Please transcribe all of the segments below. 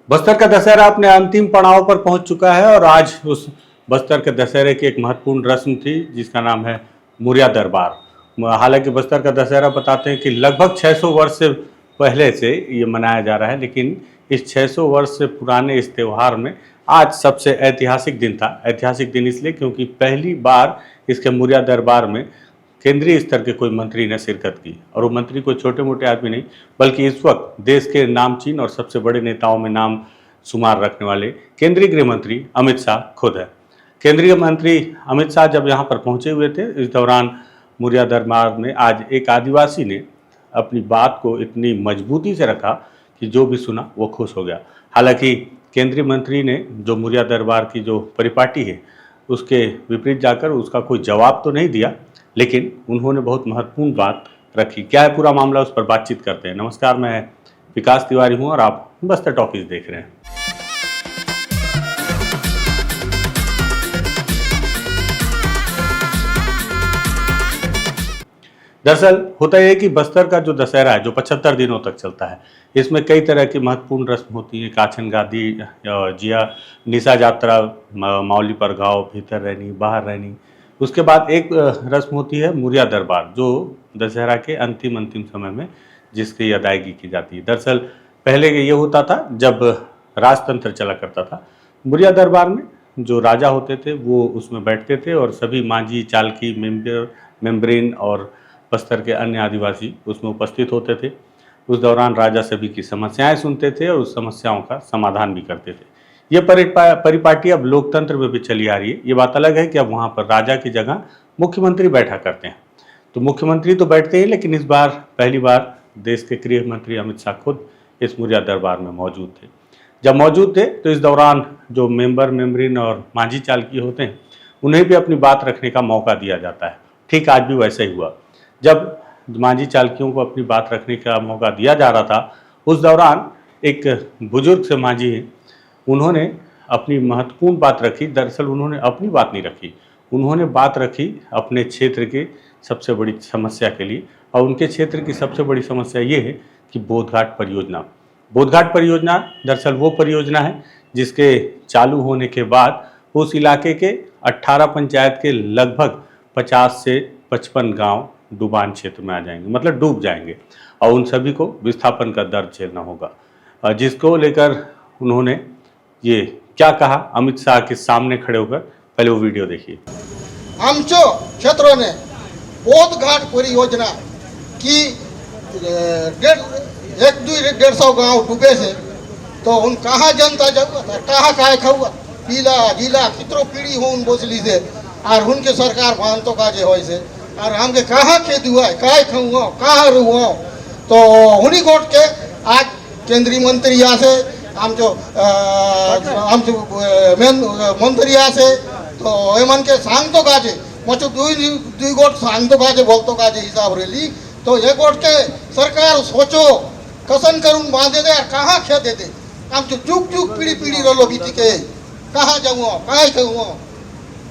बस्तर का दशहरा अपने अंतिम पड़ाव पर पहुंच चुका है और आज उस बस्तर के दशहरे की एक महत्वपूर्ण रस्म थी जिसका नाम है मुरिया दरबार। हालांकि बस्तर का दशहरा बताते हैं कि लगभग 600 वर्ष से पहले से ये मनाया जा रहा है, लेकिन इस 600 वर्ष से पुराने इस त्यौहार में आज सबसे ऐतिहासिक दिन था। ऐतिहासिक दिन इसलिए क्योंकि पहली बार इसके मुरिया दरबार में केंद्रीय स्तर के कोई मंत्री ने शिरकत की, और वो मंत्री कोई छोटे मोटे आदमी नहीं बल्कि इस वक्त देश के नामचीन और सबसे बड़े नेताओं में नाम शुमार रखने वाले केंद्रीय गृह मंत्री अमित शाह खुद है। केंद्रीय मंत्री अमित शाह जब यहाँ पर पहुँचे हुए थे, इस दौरान मुरिया दरबार में आज एक आदिवासी ने अपनी बात को इतनी मजबूती से रखा कि जो भी सुना वो खुश हो गया। हालांकि केंद्रीय मंत्री ने जो मुरिया दरबार की जो परिपाटी है उसके विपरीत जाकर उसका कोई जवाब तो नहीं दिया, लेकिन उन्होंने बहुत महत्वपूर्ण बात रखी। क्या है पूरा मामला, उस पर बातचीत करते हैं। नमस्कार, मैं विकास तिवारी हूं और आप बस्तर टॉकीज देख रहे हैं। दरअसल होता यह है कि बस्तर का जो दशहरा है जो 75 दिनों तक चलता है, इसमें कई तरह की महत्वपूर्ण रस्म होती है। काछन गादी, जिया, निशा यात्रा, मावली परगाव, भीतर रहनी, बाहर रहनी। उसके बाद एक रस्म होती है मुरिया दरबार, जो दशहरा के अंतिम समय में जिसकी अदायगी की जाती है। दरअसल पहले ये होता था जब राजतंत्र चला करता था, मुरिया दरबार में जो राजा होते थे वो उसमें बैठते थे और सभी मांझी, चालकी, मेम्बरीन और बस्तर के अन्य आदिवासी उसमें उपस्थित होते थे। उस दौरान राजा सभी की समस्याएं सुनते थे और उस समस्याओं का समाधान भी करते थे। ये परिपाटी अब लोकतंत्र में भी चली आ रही है। ये बात अलग है कि अब वहाँ पर राजा की जगह मुख्यमंत्री बैठा करते हैं। तो मुख्यमंत्री तो बैठते हैं, लेकिन इस बार पहली बार देश के गृह मंत्री अमित शाह खुद इस मुरिया दरबार में मौजूद थे। जब मौजूद थे तो इस दौरान जो मेम्बरीन और मांझी चालकी होते हैं उन्हें भी अपनी बात रखने का मौका दिया जाता है। ठीक आज भी वैसे ही हुआ। जब मांझी चालकियों को अपनी बात रखने का मौका दिया जा रहा था, उस दौरान एक बुजुर्ग से मांझी हैं, उन्होंने अपनी महत्वपूर्ण बात रखी। दरअसल उन्होंने अपनी बात नहीं रखी, उन्होंने बात रखी अपने क्षेत्र के सबसे बड़ी समस्या के लिए। और उनके क्षेत्र की सबसे बड़ी समस्या ये है कि बोधघाट परियोजना। बोधघाट परियोजना दरअसल वो परियोजना है जिसके चालू होने के बाद उस इलाके के 18 पंचायत के लगभग 50 से 55 गांव डुबान क्षेत्र में आ जाएंगे, मतलब डूब जाएंगे, और उन सभी को विस्थापन का दर्द झेलना होगा। जिसको लेकर उन्होंने ये क्या कहा अमित शाह के सामने खड़े होकर, पहले वो वीडियो देखिए। आमच्या क्षेत्रों ने बोधघाट परियोजना की 150 गांव डूबे से, तो उन कहाँ जनता जरूरत है, कहाँ काय खाऊगा, पीला गीला कितरो पीढ़ी हो उन बोसली से, और उनके सरकार भानतो का जे होय से, और हमके कहाँ खेती हुआ है, काय खाऊँ कहाँ रुआ। तो उन्हीं गोट के आज केंद्रीय मंत्री यहाँ से आमचो मंत्री यहाँ से, तो एमन के सांगतो काजे मचो दुई गोट सांगतो काजे बोलतो काजे हिसाब रेली। तो ये गोट के सरकार सोचो कसन करून बांधे दे, कहाँ खेते दे, आमचो चुक चुक पीढ़ी पीढ़ी रलो बीती के कहाँ जाऊँ कहाँ खाऊँ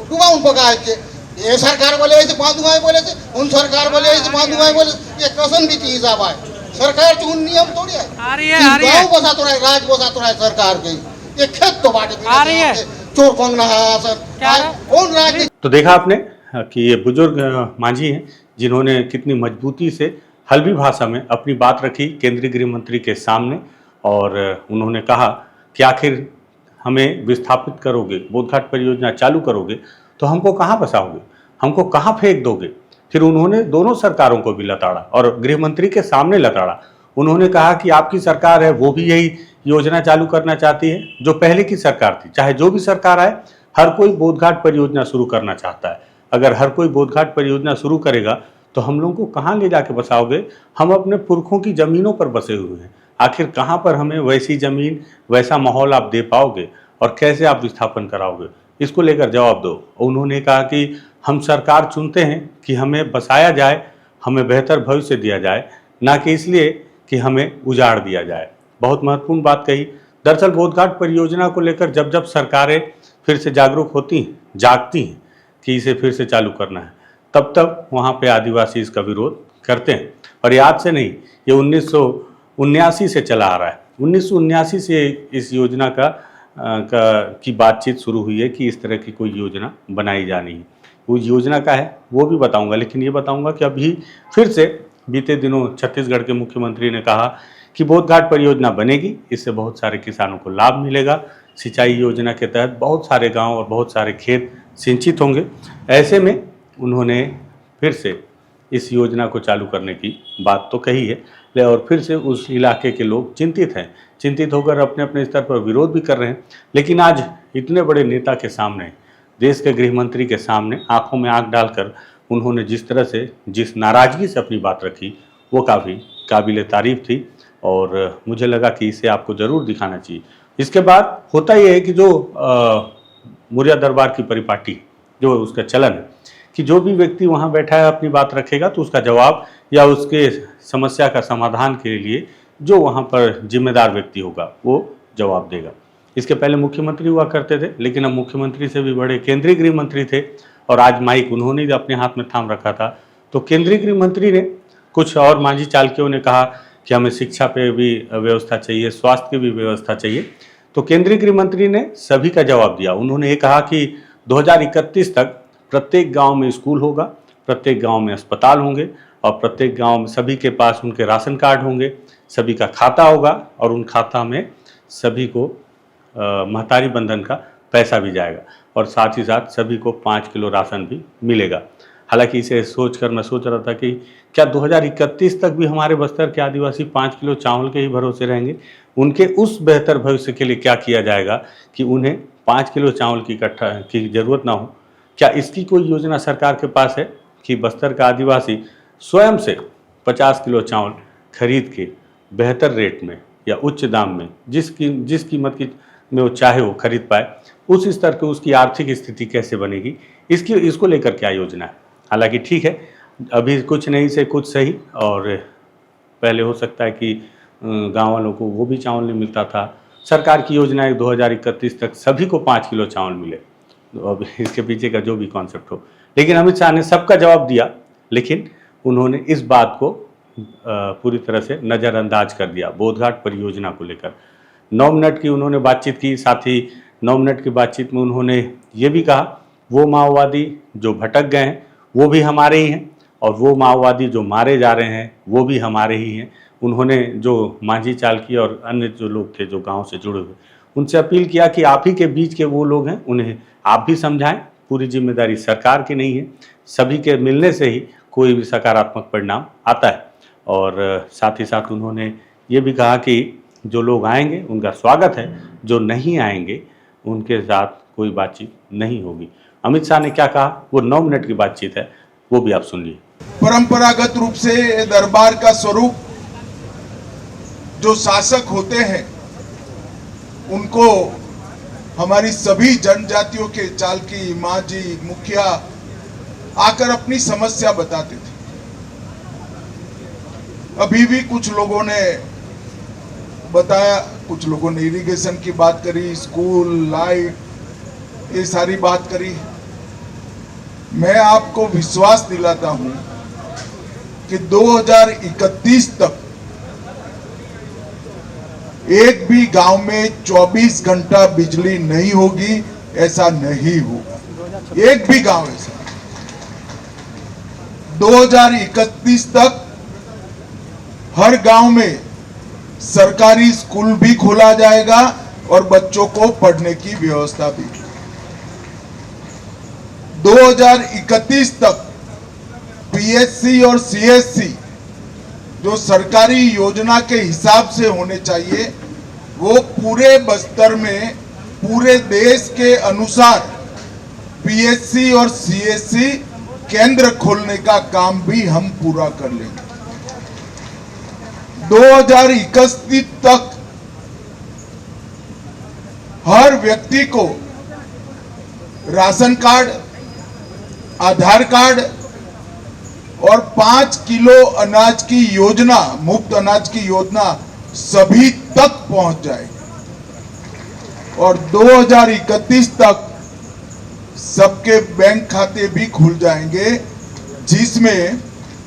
डुबाऊँ पकाए के। ये सरकार बोले ऐसे बांधुआई बोले से, उन सरकार बोले ऐसे बांधुआई बोले, ये कसन बीती हिसाब है। सरकार चुन नियम थोड़ी है, गाँव बसा तो रहा, राज बसा तो रहा है सरकार के, ये खेत तो बाटे चोर पंगना कौन राज। तो देखा आपने कि ये बुजुर्ग मांझी हैं जिन्होंने कितनी मजबूती से हल्बी भाषा में अपनी बात रखी केंद्रीय गृह मंत्री के सामने, और उन्होंने कहा कि आखिर हमें विस्थापित करोगे, बोधघाट परियोजना चालू करोगे तो हमको कहाँ बसाओगे, हमको कहाँ फेंक दोगे। फिर उन्होंने दोनों सरकारों को भी लताड़ा और गृह मंत्री के सामने लताड़ा। उन्होंने कहा कि आपकी सरकार है वो भी यही योजना चालू करना चाहती है जो पहले की सरकार थी। चाहे जो भी सरकार आए, हर कोई बोधघाट परियोजना शुरू करना चाहता है। अगर हर कोई बोधघाट परियोजना शुरू करेगा तो हम लोगों को कहाँ ले जाके बसाओगे, हम अपने पुरखों की ज़मीनों पर बसे हुए हैं, आखिर कहाँ पर हमें वैसी ज़मीन वैसा माहौल आप दे पाओगे और कैसे आप विस्थापन कराओगे, इसको लेकर जवाब दो। उन्होंने कहा कि हम सरकार चुनते हैं कि हमें बसाया जाए, हमें बेहतर भविष्य दिया जाए, ना कि इसलिए कि हमें उजाड़ दिया जाए। बहुत महत्वपूर्ण बात कही। दरअसल बोधघाट परियोजना को लेकर जब जब सरकारें फिर से जागरूक होती हैं, जागती हैं कि इसे फिर से चालू करना है, तब तब वहाँ पे आदिवासी इसका विरोध करते हैं। और ये आज से नहीं, ये 1979 से चला आ रहा है। 1979 से इस योजना की बातचीत शुरू हुई है कि इस तरह की कोई योजना बनाई जानी है। वो योजना का है वो भी बताऊंगा, लेकिन ये बताऊंगा कि अभी फिर से बीते दिनों छत्तीसगढ़ के मुख्यमंत्री ने कहा कि बोधघाट परियोजना बनेगी, इससे बहुत सारे किसानों को लाभ मिलेगा। सिंचाई योजना के तहत बहुत सारे गांव और बहुत सारे खेत सिंचित होंगे। ऐसे में उन्होंने फिर से इस योजना को चालू करने की बात तो कही है, और फिर से उस इलाके के लोग चिंतित हैं, चिंतित होकर अपने अपने स्तर पर विरोध भी कर रहे हैं। लेकिन आज इतने बड़े नेता के सामने, देश के गृह मंत्री के सामने आंखों में आंख डालकर उन्होंने जिस तरह से, जिस नाराज़गी से अपनी बात रखी, वो काफ़ी काबिल तारीफ़ थी और मुझे लगा कि इसे आपको ज़रूर दिखाना चाहिए। इसके बाद होता ये है कि जो मुरिया दरबार की परिपाटी, जो उसका चलन है कि जो भी व्यक्ति वहाँ बैठा है अपनी बात रखेगा तो उसका जवाब या उसके समस्या का समाधान के लिए जो वहाँ पर जिम्मेदार व्यक्ति होगा वो जवाब देगा। इसके पहले मुख्यमंत्री हुआ करते थे, लेकिन अब मुख्यमंत्री से भी बड़े केंद्रीय गृह मंत्री थे और आज माइक उन्होंने भी अपने हाथ में थाम रखा था। तो केंद्रीय गृह मंत्री ने कुछ और मांझी चालकियों ने कहा कि हमें शिक्षा पे भी व्यवस्था चाहिए, स्वास्थ्य की भी व्यवस्था चाहिए। तो केंद्रीय गृह मंत्री ने सभी का जवाब दिया। उन्होंने ये कहा कि 2031 तक प्रत्येक गांव में स्कूल होगा, प्रत्येक गांव में अस्पताल होंगे और प्रत्येक गांव में सभी के पास उनके राशन कार्ड होंगे, सभी का खाता होगा और उन खाता में सभी को महतारी बंधन का पैसा भी जाएगा और साथ ही साथ सभी को 5 किलो राशन भी मिलेगा। हालांकि इसे सोचकर मैं सोच रहा था कि क्या 2031 तक भी हमारे बस्तर के आदिवासी 5 किलो चावल के ही भरोसे रहेंगे? उनके उस बेहतर भविष्य के लिए क्या किया जाएगा कि उन्हें 5 किलो चावल की ज़रूरत ना हो? क्या इसकी कोई योजना सरकार के पास है कि बस्तर का आदिवासी स्वयं से 50 किलो चावल खरीद के बेहतर रेट में या उच्च दाम में जिस कीमत की में वो चाहे वो खरीद पाए, उस स्तर की उसकी आर्थिक स्थिति कैसे बनेगी, इसको लेकर क्या योजना है? हालांकि ठीक है, अभी कुछ नहीं से कुछ सही, और पहले हो सकता है कि गाँव वालों को वो भी चावल नहीं मिलता था। सरकार की योजना है 2031 तक सभी को 5 किलो चावल मिले, अब इसके पीछे का जो भी कॉन्सेप्ट हो। लेकिन अमित शाह ने सबका जवाब दिया, लेकिन उन्होंने इस बात को पूरी तरह से नज़रअंदाज कर दिया। बोधघाट परियोजना को लेकर 9 मिनट की उन्होंने बातचीत की। साथ ही 9 मिनट की बातचीत में उन्होंने ये भी कहा वो माओवादी जो भटक गए हैं वो भी हमारे ही हैं और वो माओवादी जो मारे जा रहे हैं वो भी हमारे ही हैं। उन्होंने जो मांझी चालकी और अन्य जो लोग थे जो गांव से जुड़े हुए, उनसे अपील किया कि आप ही के बीच के वो लोग हैं, उन्हें आप भी समझाएं। पूरी जिम्मेदारी सरकार की नहीं है, सभी के मिलने से ही कोई भी सकारात्मक परिणाम आता है। और साथ ही साथ उन्होंने ये भी कहा कि जो लोग आएंगे उनका स्वागत है, जो नहीं आएंगे उनके साथ कोई बातचीत नहीं होगी। अमित शाह ने क्या कहा वो 9 मिनट की बातचीत है, वो भी आप सुनिए। परंपरागत रूप से दरबार का स्वरूप जो शासक होते हैं उनको हमारी सभी जनजातियों के चालकी, मांझी, मुखिया आकर अपनी समस्या बताते थे। अभी भी कुछ लोगों ने बताया, कुछ लोगों ने इरिगेशन की बात करी, स्कूल, लाइट, ये सारी बात करी। मैं आपको विश्वास दिलाता हूं कि 2031 तक एक भी गांव में 24 घंटा बिजली नहीं होगी, ऐसा नहीं होगा। एक भी गांव ऐसा। 2031 तक हर गांव में सरकारी स्कूल भी खोला जाएगा और बच्चों को पढ़ने की व्यवस्था भी। 2031 तक पीएससी और सीएससी जो सरकारी योजना के हिसाब से होने चाहिए वो पूरे बस्तर में पूरे देश के अनुसार पीएससी और सीएससी केंद्र खोलने का काम भी हम पूरा कर लेंगे। 2031 तक हर व्यक्ति को राशन कार्ड, आधार कार्ड और 5 किलो अनाज की योजना, मुफ्त अनाज की योजना सभी तक पहुंच जाएगी। और 2031 तक सबके बैंक खाते भी खुल जाएंगे, जिसमें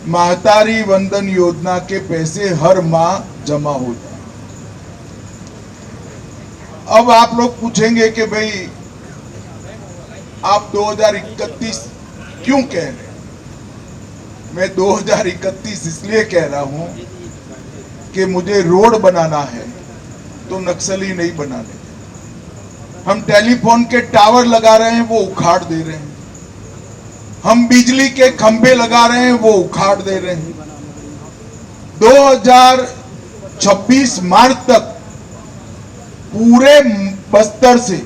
महतारी वंदन योजना के पैसे हर माह जमा हो जाएंगे। अब आप लोग पूछेंगे कि भाई आप 2031 क्यों कह रहे हैं? मैं 2031 इसलिए कह रहा हूं कि मुझे रोड बनाना है तो नक्सली नहीं बनाने। हम टेलीफोन के टावर लगा रहे हैं, वो उखाड़ दे रहे हैं। हम बिजली के खंभे लगा रहे हैं, वो उखाड़ दे रहे हैं। 2026 मार्च तक पूरे बस्तर से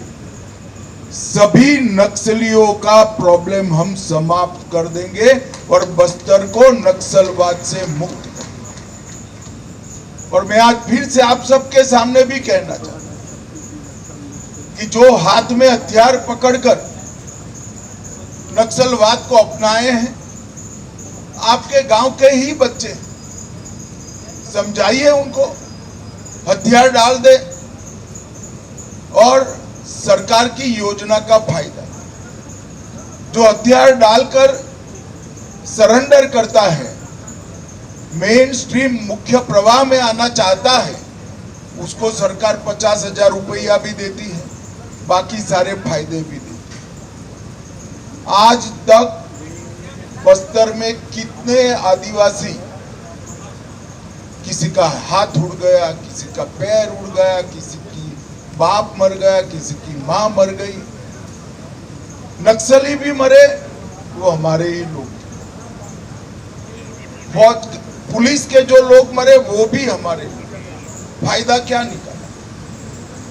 सभी नक्सलियों का प्रॉब्लम हम समाप्त कर देंगे और बस्तर को नक्सलवाद से मुक्त करेंगे। और मैं आज फिर से आप सबके सामने भी कहना चाहता हूं कि जो हाथ में हथियार पकड़कर नक्सलवाद को अपनाए हैं, आपके गांव के ही बच्चे, समझाइए उनको, हथियार डाल दे और सरकार की योजना का फायदा। जो हथियार डालकर सरेंडर करता है, मेन स्ट्रीम मुख्य प्रवाह में आना चाहता है, उसको सरकार 50,000 रुपया भी देती है, बाकी सारे फायदे भी देती है। आज तक बस्तर में कितने आदिवासी, किसी का हाथ उड़ गया, किसी का पैर उड़ गया, किसी की बाप मर गया, किसी की मां मर गई, नक्सली भी मरे, वो हमारे ही लोग। फौज पुलिस के जो लोग मरे वो भी हमारे लोग। फायदा क्या निकाला?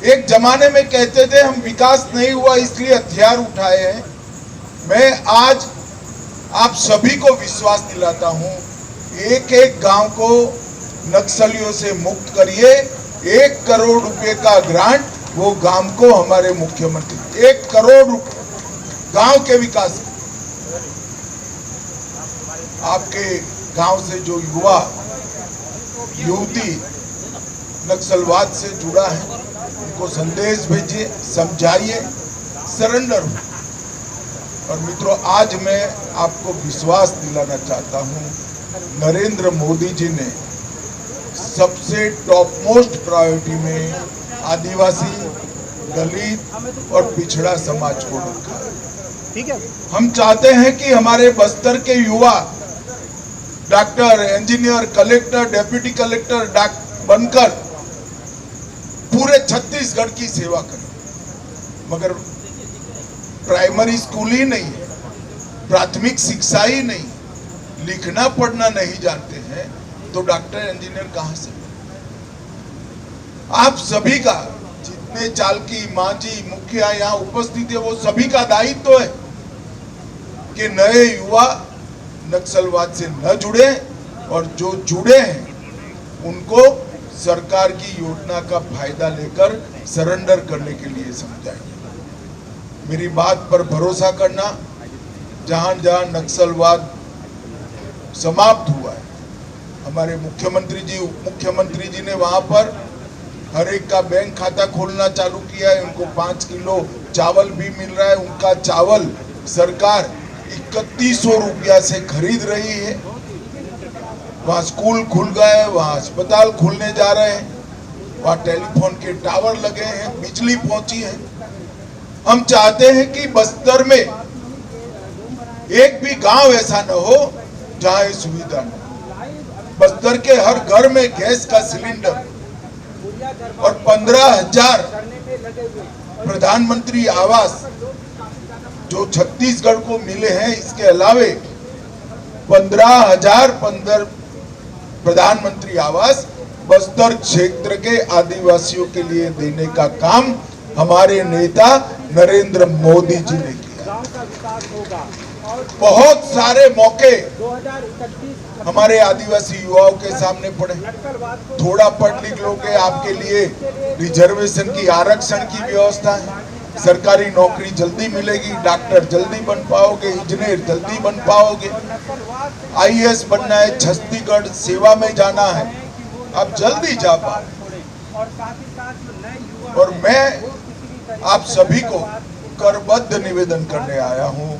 एक जमाने में कहते थे हम विकास नहीं हुआ इसलिए हथियार उठाए हैं। मैं आज आप सभी को विश्वास दिलाता हूं, एक एक गांव को नक्सलियों से मुक्त करिए। 1 करोड़ रुपए का ग्रांट वो गांव को हमारे मुख्यमंत्री 1 करोड़ रुपए गांव के विकास। आपके गांव से जो युवा युवती नक्सलवाद से जुड़ा है, उनको संदेश भेजिए, समझाइए, सरेंडर हो। और मित्रों, आज मैं आपको विश्वास दिलाना चाहता हूं, नरेंद्र मोदी जी ने सबसे टॉप मोस्ट प्रायोरिटी में आदिवासी, दलित और पिछड़ा समाज को रखा है। ठीक है। हम चाहते हैं कि हमारे बस्तर के युवा doctor, engineer, collector, deputy collector बनकर पूरे छत्तीसगढ़ की सेवा करें। मगर प्राइमरी स्कूल ही नहीं, प्राथमिक शिक्षा ही नहीं, लिखना पढ़ना नहीं जानते हैं, तो डॉक्टर इंजीनियर कहां से? आप सभी का, जितने चालकी, मांझी, मुखिया यहाँ उपस्थित है, वो सभी का दायित्व है कि नए युवा नक्सलवाद से न जुड़े और जो जुड़े हैं उनको सरकार की योजना का फायदा लेकर सरेंडर करने के लिए समझाएं। मेरी बात पर भरोसा करना, जहां जहां नक्सलवाद समाप्त हुआ है, हमारे मुख्यमंत्री जी, उप मुख्यमंत्री जी ने वहां पर हर एक का बैंक खाता खोलना चालू किया है। उनको 5 किलो चावल भी मिल रहा है। उनका चावल सरकार 3100 रुपया से खरीद रही है। वहाँ स्कूल खुल गए, वहाँ अस्पताल खुलने जा रहे हैं, वहाँ टेलीफोन के टावर लगे हैं, बिजली पहुंची है। हम चाहते हैं कि बस्तर में एक भी गांव ऐसा न हो जहां ये सुविधा न हो। बस्तर के हर घर में गैस का सिलेंडर और 15,000 प्रधानमंत्री आवास जो छत्तीसगढ़ को मिले हैं, इसके अलावे 15,000 प्रधानमंत्री आवास बस्तर क्षेत्र के आदिवासियों के लिए देने का काम हमारे नेता नरेंद्र मोदी जी ने किया। बहुत सारे मौके हमारे आदिवासी युवाओं के सामने पड़े। थोड़ा पढ़ लिख लोगे, आपके लिए रिजर्वेशन की, आरक्षण की व्यवस्था है। सरकारी नौकरी जल्दी मिलेगी, डॉक्टर जल्दी बन पाओगे, इंजीनियर जल्दी बन पाओगे। आईएएस बनना है, छत्तीसगढ़ सेवा में जाना है, आप जल्दी जा पाओगे। और मैं आप सभी को करबद्ध निवेदन करने आया हूं,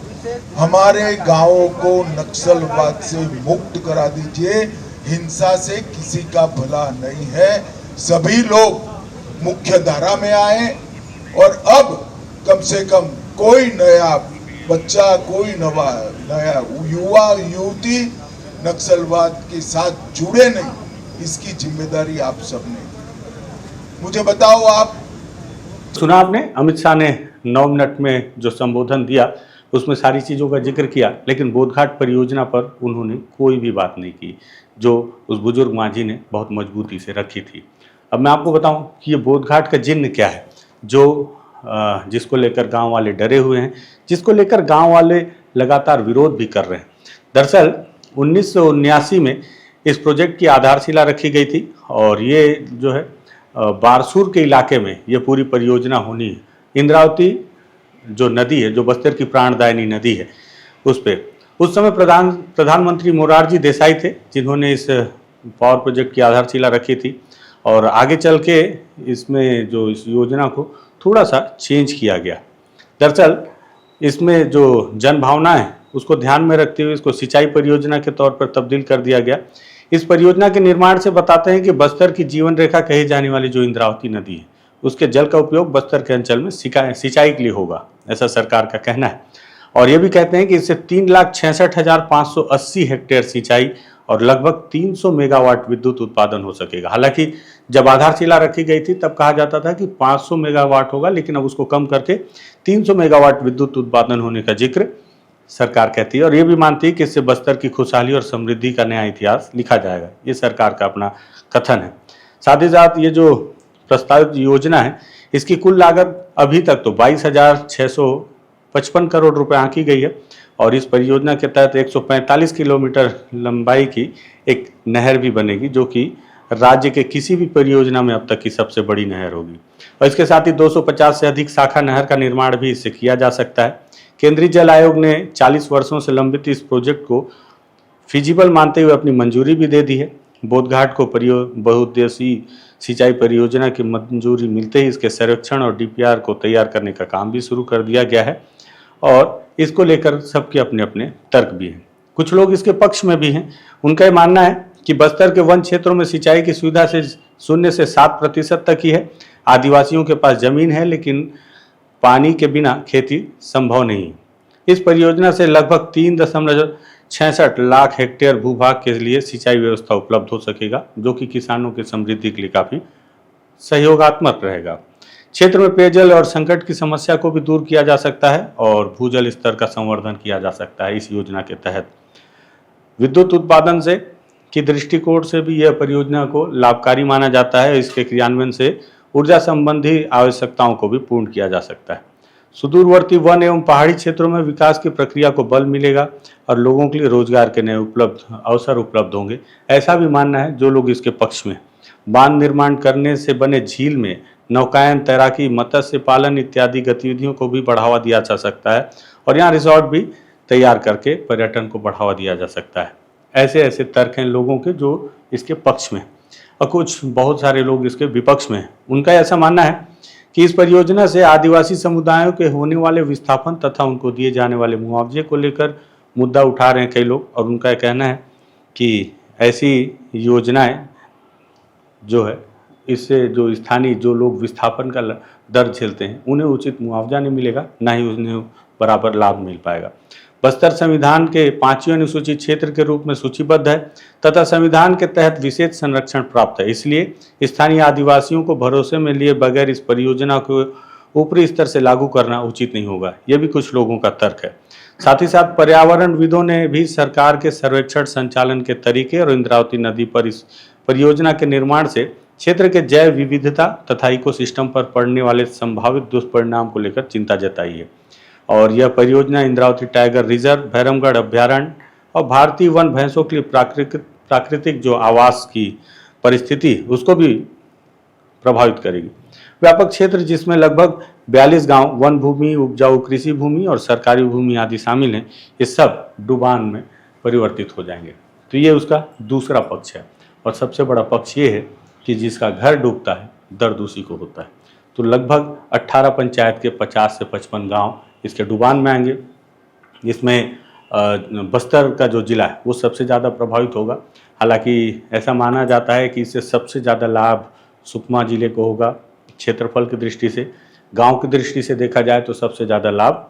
हमारे गांवों को नक्सलवाद से मुक्त करा दीजिए। हिंसा से किसी का भला नहीं है। सभी लोग मुख्य धारा में आए और अब कम से कम कोई नया बच्चा, कोई नया युवा युवती नक्सलवाद के साथ जुड़े नहीं, इसकी जिम्मेदारी आप सबने। मुझे बताओ, आप सुना आपने अमित शाह ने 9 मिनट में जो संबोधन दिया उसमें सारी चीज़ों का जिक्र किया, लेकिन बोधघाट परियोजना पर उन्होंने कोई भी बात नहीं की जो उस बुजुर्ग मांझी ने बहुत मजबूती से रखी थी। अब मैं आपको बताऊं कि ये बोधघाट का जिन्न क्या है जो जिसको लेकर गांव वाले डरे हुए हैं, जिसको लेकर गांव वाले लगातार विरोध भी कर रहे हैं। दरअसल 1979 में इस प्रोजेक्ट की आधारशिला रखी गई थी और ये जो है बारसूर के इलाके में ये पूरी परियोजना होनी है। इंद्रावती जो नदी है, जो बस्तर की प्राणदायिनी नदी है, उस पे उस समय प्रधानमंत्री मोरारजी देसाई थे जिन्होंने इस पावर प्रोजेक्ट की आधारशिला रखी थी और आगे चल के इसमें जो इस योजना को थोड़ा सा चेंज किया गया। दरअसल इसमें जो जन भावना है उसको ध्यान में रखते हुए इसको सिंचाई परियोजना के तौर पर तब्दील कर दिया गया। इस परियोजना के निर्माण से बताते हैं कि बस्तर की जीवन रेखा कही जाने वाली जो इंद्रावती नदी है उसके जल का उपयोग बस्तर के अंचल में सिंचाई के लिए होगा, ऐसा सरकार का कहना है। और ये भी कहते हैं कि इससे 3,66,580 हेक्टेयर सिंचाई और लगभग 300 मेगावाट विद्युत उत्पादन हो सकेगा। हालांकि जब आधारशिला रखी गई थी तब कहा जाता था कि 500 मेगावाट होगा, लेकिन अब उसको कम करके 300 मेगावाट विद्युत उत्पादन होने का जिक्र सरकार कहती है और ये भी मानती है कि इससे बस्तर की खुशहाली और समृद्धि का नया इतिहास लिखा जाएगा। ये सरकार का अपना कथन है। साथ ही साथ ये जो प्रस्तावित योजना है इसकी कुल लागत अभी तक तो 22,655 करोड़ रुपए आंकी गई है और इस परियोजना के तहत 145 किलोमीटर लंबाई की एक नहर भी बनेगी जो कि राज्य के किसी भी परियोजना में अब तक की सबसे बड़ी नहर होगी। और इसके साथ ही 250 से अधिक शाखा नहर का निर्माण भी इससे किया जा सकता है। केंद्रीय जल आयोग ने 40 वर्षों से लंबित इस प्रोजेक्ट को फिजिबल मानते हुए अपनी मंजूरी भी दे दी है। बोधघाट को बहुउद्देशीय सिंचाई परियोजना की मंजूरी मिलते ही इसके सर्वेक्षण और डीपीआर को तैयार करने का काम भी शुरू कर दिया गया है और इसको लेकर सबके अपने अपने तर्क भी हैं। कुछ लोग इसके पक्ष में भी हैं। उनका ये मानना है कि बस्तर के वन क्षेत्रों में सिंचाई की सुविधा से 0 से 7% तक ही है। आदिवासियों के पास जमीन है लेकिन पानी के बिना खेती संभव नहीं है। इस परियोजना से लगभग 3.66 लाख हेक्टेयर भूभाग के लिए सिंचाई व्यवस्था उपलब्ध हो सकेगा जो कि किसानों की समृद्धि के लिए काफ़ी सहयोगात्मक रहेगा। क्षेत्र में पेयजल और संकट की समस्या को भी दूर किया जा सकता है और भूजल स्तर का संवर्धन किया जा सकता है। इस योजना के तहत विद्युत उत्पादन से की दृष्टिकोण से भी यह परियोजना को लाभकारी माना जाता है। इसके क्रियान्वयन से ऊर्जा संबंधी आवश्यकताओं को भी पूर्ण किया जा सकता है। सुदूरवर्ती वन एवं पहाड़ी क्षेत्रों में विकास की प्रक्रिया को बल मिलेगा और लोगों के लिए रोजगार के नए अवसर उपलब्ध होंगे, ऐसा भी मानना है जो लोग इसके पक्ष में। बांध निर्माण करने से बने झील में नौकायन, तैराकी, मत्स्य पालन इत्यादि गतिविधियों को भी बढ़ावा दिया जा सकता है और यहाँ रिसोर्ट भी तैयार करके पर्यटन को बढ़ावा दिया जा सकता है। ऐसे ऐसे तर्क हैं लोगों के जो इसके पक्ष में और कुछ बहुत सारे लोग इसके विपक्ष में हैं। उनका ऐसा मानना है कि इस परियोजना से आदिवासी समुदायों के होने वाले विस्थापन तथा उनको दिए जाने वाले मुआवजे को लेकर मुद्दा उठा रहे हैं कई लोग और उनका कहना है कि ऐसी योजनाएं जो है इससे जो स्थानीय जो लोग विस्थापन का दर्द झेलते हैं उन्हें उचित मुआवजा नहीं मिलेगा, ना ही उन्हें बराबर लाभ मिल पाएगा। बस्तर संविधान के 5वें अनुसूचित क्षेत्र के रूप में सूचीबद्ध है तथा संविधान के तहत विशेष संरक्षण प्राप्त है। इसलिए स्थानीय आदिवासियों को भरोसे में लिए बगैर इस परियोजना को ऊपरी स्तर से लागू करना उचित नहीं होगा, यह भी कुछ लोगों का तर्क है। साथ ही साथ पर्यावरणविदों ने भी सरकार के सर्वेक्षण, संचालन के तरीके और इंद्रावती नदी पर इस परियोजना के निर्माण से क्षेत्र के जैव विविधता तथा इकोसिस्टम पर पड़ने वाले संभावित दुष्परिणाम को लेकर चिंता जताई है और यह परियोजना इंद्रावती टाइगर रिजर्व, भैरमगढ़ अभ्यारण्य और भारतीय वन भैंसों के लिए प्राकृतिक जो आवास की परिस्थिति उसको भी प्रभावित करेगी। व्यापक क्षेत्र जिसमें लगभग 42 गांव, वन भूमि, उपजाऊ कृषि भूमि और सरकारी भूमि आदि शामिल हैं, ये सब डुबान में परिवर्तित हो जाएंगे। तो ये उसका दूसरा पक्ष है और सबसे बड़ा पक्ष ये है कि जिसका घर डूबता है दर्द उसी को होता है। तो लगभग 18 पंचायत के 50 से 55 गांव इसके डुबान में आएंगे। इसमें बस्तर का जो जिला है वो सबसे ज़्यादा प्रभावित होगा। हालांकि ऐसा माना जाता है कि इससे सबसे ज़्यादा लाभ सुकमा जिले को होगा, क्षेत्रफल की दृष्टि से, गांव की दृष्टि से देखा जाए तो सबसे ज़्यादा लाभ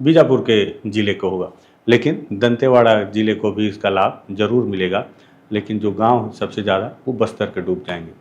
बीजापुर के ज़िले को होगा, लेकिन दंतेवाड़ा ज़िले को भी इसका लाभ जरूर मिलेगा, लेकिन जो गांव सबसे ज़्यादा वो बस्तर के डूब जाएंगे।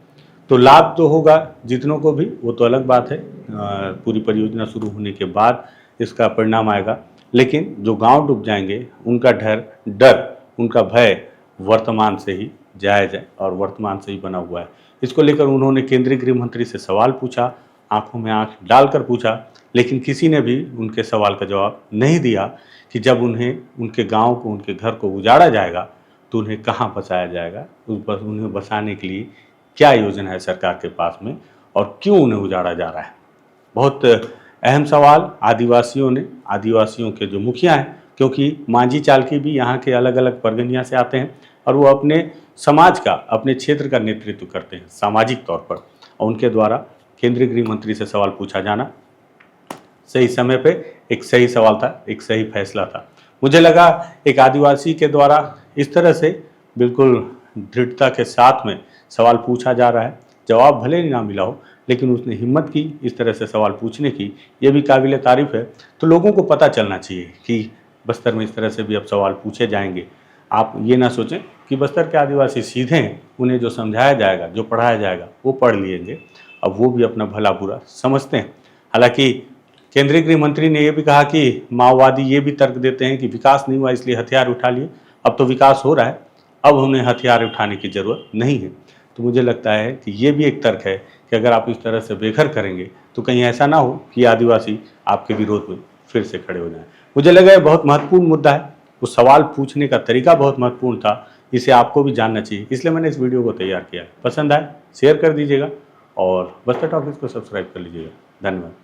तो लाभ तो होगा जितनों को भी, वो तो अलग बात है, पूरी परियोजना शुरू होने के बाद इसका परिणाम आएगा, लेकिन जो गांव डूब जाएंगे उनका डर उनका भय वर्तमान से ही जायज़ है और वर्तमान से ही बना हुआ है। इसको लेकर उन्होंने केंद्रीय गृह मंत्री से सवाल पूछा, आंखों में आंख डालकर पूछा, लेकिन किसी ने भी उनके सवाल का जवाब नहीं दिया कि जब उन्हें उनके गांव को, उनके घर को उजाड़ा जाएगा तो उन्हें कहाँ बसाया जाएगा, उन्हें बसाने के लिए क्या योजना है सरकार के पास में और क्यों उन्हें उजाड़ा जा रहा है। बहुत अहम सवाल आदिवासियों के जो मुखिया हैं, क्योंकि मांझी चालकी भी यहाँ के अलग अलग परगनिया से आते हैं और वो अपने समाज का, अपने क्षेत्र का नेतृत्व करते हैं सामाजिक तौर पर, और उनके द्वारा केंद्रीय गृह मंत्री से सवाल पूछा जाना सही समय पे एक सही सवाल था, एक सही फैसला था। मुझे लगा एक आदिवासी के द्वारा इस तरह से बिल्कुल दृढ़ता के साथ में सवाल पूछा जा रहा है, जवाब भले ही ना मिला हो, लेकिन उसने हिम्मत की इस तरह से सवाल पूछने की, ये भी काबिल तारीफ़ है। तो लोगों को पता चलना चाहिए कि बस्तर में इस तरह से भी अब सवाल पूछे जाएंगे। आप ये ना सोचें कि बस्तर के आदिवासी सीधे हैं, उन्हें जो समझाया जाएगा, जो पढ़ाया जाएगा वो पढ़ लेंगे, अब वो भी अपना भला बुरा समझते हैं। हालांकि केंद्रीय गृह मंत्री ने यह भी कहा कि माओवादी ये भी तर्क देते हैं कि विकास नहीं हुआ इसलिए हथियार उठा लिए, अब तो विकास हो रहा है, अब उन्हें हथियार उठाने की ज़रूरत नहीं है। तो मुझे लगता है कि ये भी एक तर्क है कि अगर आप इस तरह से बेघर करेंगे तो कहीं ऐसा ना हो कि आदिवासी आपके विरोध में फिर से खड़े हो जाएं। मुझे लगा ये बहुत महत्वपूर्ण मुद्दा है, वो सवाल पूछने का तरीका बहुत महत्वपूर्ण था, इसे आपको भी जानना चाहिए, इसलिए मैंने इस वीडियो को तैयार किया। पसंद आए शेयर कर दीजिएगा और बस्तर टॉकीज को सब्सक्राइब कर लीजिएगा। धन्यवाद।